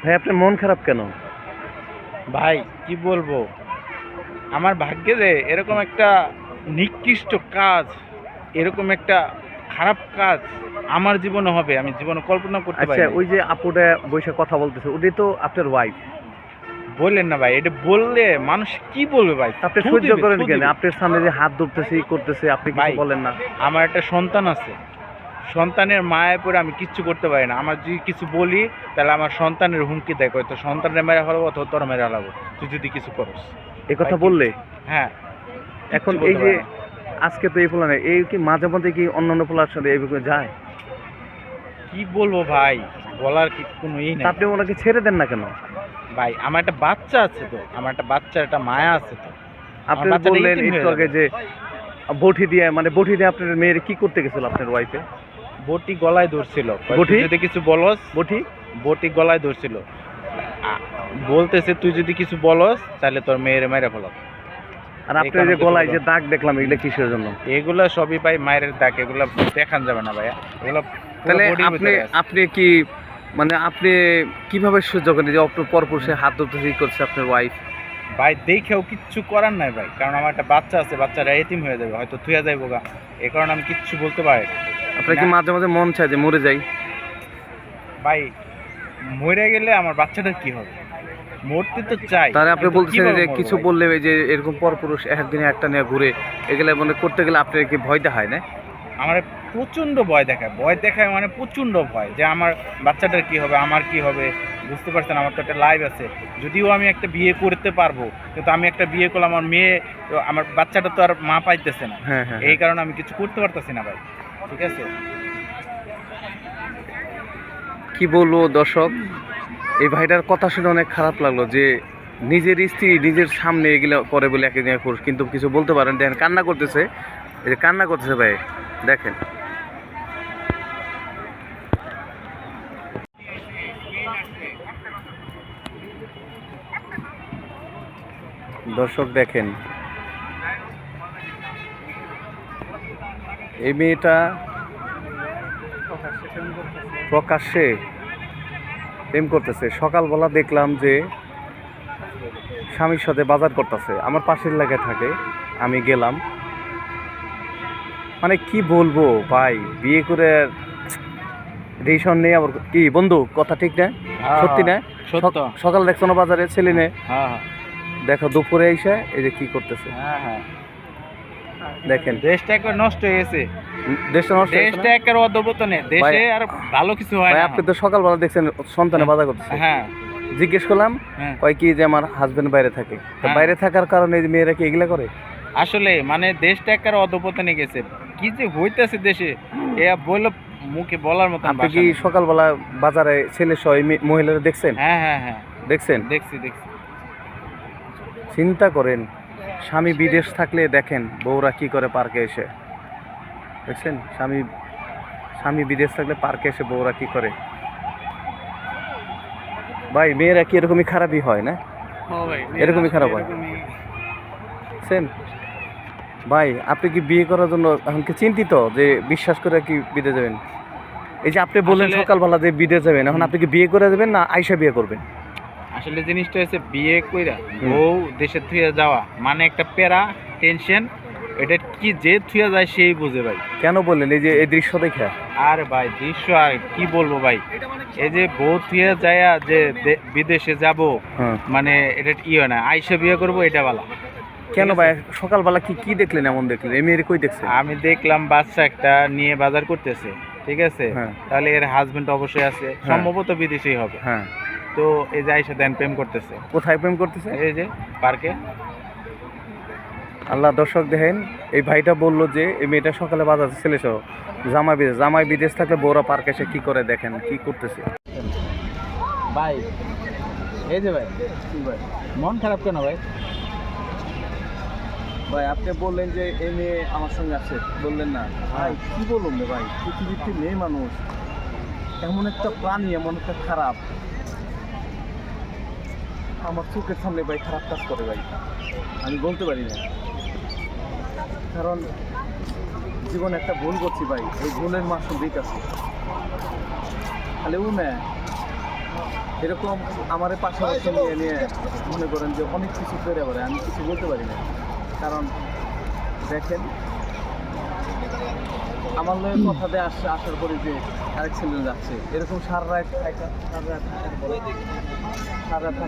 ভাই আপনার মন খারাপ কেন? ভাই কি বলবো, আমার ভাগ্যে যে এরকম একটা নিকৃষ্ট কাজ, এরকম একটা খারাপ কাজ আমার জীবনে হবে আমি জীবনে কল্পনা করতে আচ্ছা, পারিনি। ওই যে আপুটা বসে কথা বলতেছে, ওটাই তো আপনার ওয়াইফ। বললেন না ভাই, এটা বললে মানুষ কি বলবে ভাই? আপনি থু সহ্য দিবে, করেন থু কেন? দিবে। আপনার সামনে যে হাত ধরতেছে করতেছে, আপনি কিছু ভাই বলেন না? আমার একটা সন্তান আছে, সন্তানের মায়ের পরে আমি কিচ্ছু করতে পারি না। আমার যদি কিছু বলি তাহলে আমার সন্তানের হুমকি দেয়, হয়তো সন্তানের মেরে ফেলাবো অথবা তোর মেরে ফেলাবো তুই যদি কিছু করস। এই কথা ভাই, বললে হ্যাঁ, এখন কিচ্ছু এই বলতে যে পারি না। আজকে তো এই পোলা নেই, এই কি মাঝে মধ্যে কি অন্যান্য পোলার সাথে এইভাবে যায়? কি বলবো ভাই, বলার কি কোনো ই তা নেই। আপনি ওনাকে ছেড়ে দেন না কেন? ভাই আমার একটা বাচ্চা আছে, তো আমার একটা বাচ্চার একটা মায়া আছে, তো আপনি আমার বাচ্চাটা বললেন ইতিম হয়ে একটু আগে যাবে। যে বটি দিয়ে আপনার মেয়ের কি করতে গেছিল আপনার ওয়াইফে? বটি গলায় ধরছিল, কয়, বটি? তুই যদি কিছু বলস। বটি? বটি গলায় ধরছিল, বলতেছে তুই যদি কিছু বলস তাহলে তোর মেয়ের মেরে ফেলাবো। আর এই আপনার কারণে যে কিছু গলায় বলো। যে দাগ দেখলাম, এগুলো কিসের জন্য? এগুলা সবই ভাই মায়ের দাগ, এগুলা দেখান যাবে না ভাইয়া, এগুলা তাহলে বডির আপনি ভিতরে আছে। আপনি কি মানে আপনি কিভাবে সহ্য করেন যে আপনার পরপুরুষে হাত ধরতে করছে আপনার ওয়াইফ? ভাই দেখেও কিচ্ছু করার নাই ভাই, কারণ আমার একটা বাচ্চা আছে, বাচ্চাটা এতিম হয়ে যাবে, হয়তো থুয়া যাইবো গা, এই কারণে আমি কিচ্ছু বলতে পারি না। আপনার কি মাঝে মাঝে মন চায় যে মরে যাই? ভাই মরে গেলে আমার বাচ্চাটার কি হবে? মরতে তো চাই। তাহলে আপনি কিন্তু বলতেছেন কিভাবে যে মরবো কিছু ভাই? বললে এই যে এরকম পরপুরুষ একদিনে একটা নিয়ে ঘুরে, এগুলো মানে করতে গেলে আপনার কি ভয় দেখায় না? আমার প্রচন্ড ভয় দেখায় মানে প্রচন্ড ভয় যে আমার বাচ্চাটার কি হবে, আমার কি হবে। বুঝতে পারছেন, আমার তো একটা লাইফ আছে। যদিও আমি একটা বিয়ে করতে পারবো, কিন্তু আমি একটা বিয়ে করলে আমার মেয়ে, আমার বাচ্চাটা তো আর মা পাইতেছে না। হ্যাঁ, হ্যাঁ, এই কারণে আমি কিছু করতে পারতেছি না ভাই, ঠিক আছে? কি বলবো দর্শক, এই ভাইটার কথা শুনে অনেক খারাপ লাগলো যে নিজের স্ত্রী নিজের সামনে এগুলো করে বলে একদিন পুরুষ, কিন্তু কিছু বলতে পারেন। দেখেন কান্না করতেছে, এই যে কান্না করতেছে ভাই, দেখেন। দর্শক দেখেন, এই মেয়েটা প্রকাশ্যে প্রেম করতেছে। সকালবেলা দেখলাম যে স্বামীর সাথে বাজার করতেছে, আমার পাশের এলাকায় থাকে, আমি গেলাম। মানে কি বলবো ভাই, বিয়ে করে রেশন নেই আবার কি বন্ধু, কথা ঠিক না? সত্যি না? সত্য। সকাল দেখছো না বাজারে ছেলে নে, হ্যাঁ হ্যাঁ দেখো দুপুরে এসে এই যে কি করতেছে। হ্যাঁ হ্যাঁ, দেখেন দেশটা একবার নষ্ট হয়ে গেছে, দেশটা নষ্ট হয়েছে না? দেশটা একবার অধপতনে, দেশে ভাই- আর ভালো কিছু হয় ভাই না। আপনি তো সকালবেলা দেখছেন সন্তানে বাজার করতেছে, হ্যাঁ জিজ্ঞেস করলাম, হ্যাঁ কয় কি যে আমার হাজবেন্ড বাইরে থাকে। তো হ্যাঁ। বাইরে থাকার কারণে এই মেয়েরা কি এগুলা করে? আসলে মানে দেশটা একবার অধপতনে গেছে, কি যে হইতেছে দেশে এ বললে মুখে বলার মতন আপনি ভাষা কি নেই। সকালবেলা বাজারে ছেলে সহ এই মহিলারা দেখছেন? হ্যাঁ হ্যাঁ হ্যাঁ, দেখছেন? দেখছি। চিন্তা করেন, স্বামী বিদেশ থাকলে দেখেন বউরা কি করে পার্কে এসে, দেখছেন? স্বামী বিদেশ থাকলে পার্কে এসে বউরা কি করে। ভাই মেয়েরা কি এরকমই খারাপই হয় না? এরকমই খারাপ হয়, বুঝছেন? ভাই আপনি কি বিয়ে করার জন্য এখন কি চিন্তিত যে বিশ্বাস করে কি বিদেশ যাবেন? এই যে আপনি বললেন আসলে- সকালবেলা যে বিদেশ যাবেন, এখন আপনি কি বিয়ে করে দেবেন না আইসা বিয়ে করবেন? আসলে জিনিসটা হচ্ছে বিয়ে কইরা বউ দেশে থুয়ে যাওয়া মানে একটা প্যারা, টেনশন। এটা কি যে থুয়ে যায় সেই বুঝে ভাই। কেন বললেন এই যে এই দৃশ্য দেখে? আর ভাই দৃশ্য আর কি বলবো ভাই, এই যে বউ থুয়ে যায় যে বিদেশে যাব, হ্যাঁ, মানে এটা কি হয় না, আইসা বিয়ে করবো এটা বলা। কেন ভাই সকালবেলা কি দেখলেন এমন দেখলেন? এই মেয়ের কই দেখছেন? আমি দেখলাম বাচ্চা একটা নিয়ে বাজার করতেছে, ঠিক আছে? হ্যাঁ। তাহলে এর হাজবেন্ড অবশ্যই আছে, সম্ভবত বিদেশেই হবে। হ্যাঁ, তো এই যে আইসা দেন প্রেম করতেছে, কোথায় প্রেম করতেছে? এই যে পার্কে। আল্লাহ, দর্শক দেখেন, এই ভাইটা বললো যে এই মেয়েটা সকালে বাজার ছেলে সহ জামাই বিদেশ থাকলে বউরা পার্কে এসে কি করে, দেখেন কি করতেছে। ভাই এই যে ভাই, মন খারাপ কেন ভাই? ভাই আপনি বললেন যে এই মেয়ে আমার সঙ্গে আছে, বললেন না? ভাই কি বলুন রে ভাই, পৃথিবীতে মেয়ে মানুষ এমন একটা প্রাণী, এমন একটা খারাপ, আমার চোখের সামনে ভাই খারাপ কাজ করে ভাই, আমি বলতে পারি না। কারণ জীবনে একটা ভুল করছি ভাই, এই ভুলের মাসুল দিক আছে খালি ও না। এরকম আমার পাশাপাশি নিয়ে নিয়ে মনে করেন যে অনেক কিছু করে পারে, আমি কিছু বলতে পারি না। কারণ দেখেন আমার লোকের কথা দিয়ে আসার পরে যে আরেক ছেলে যাচ্ছে, এরকম সারা রাত থাকা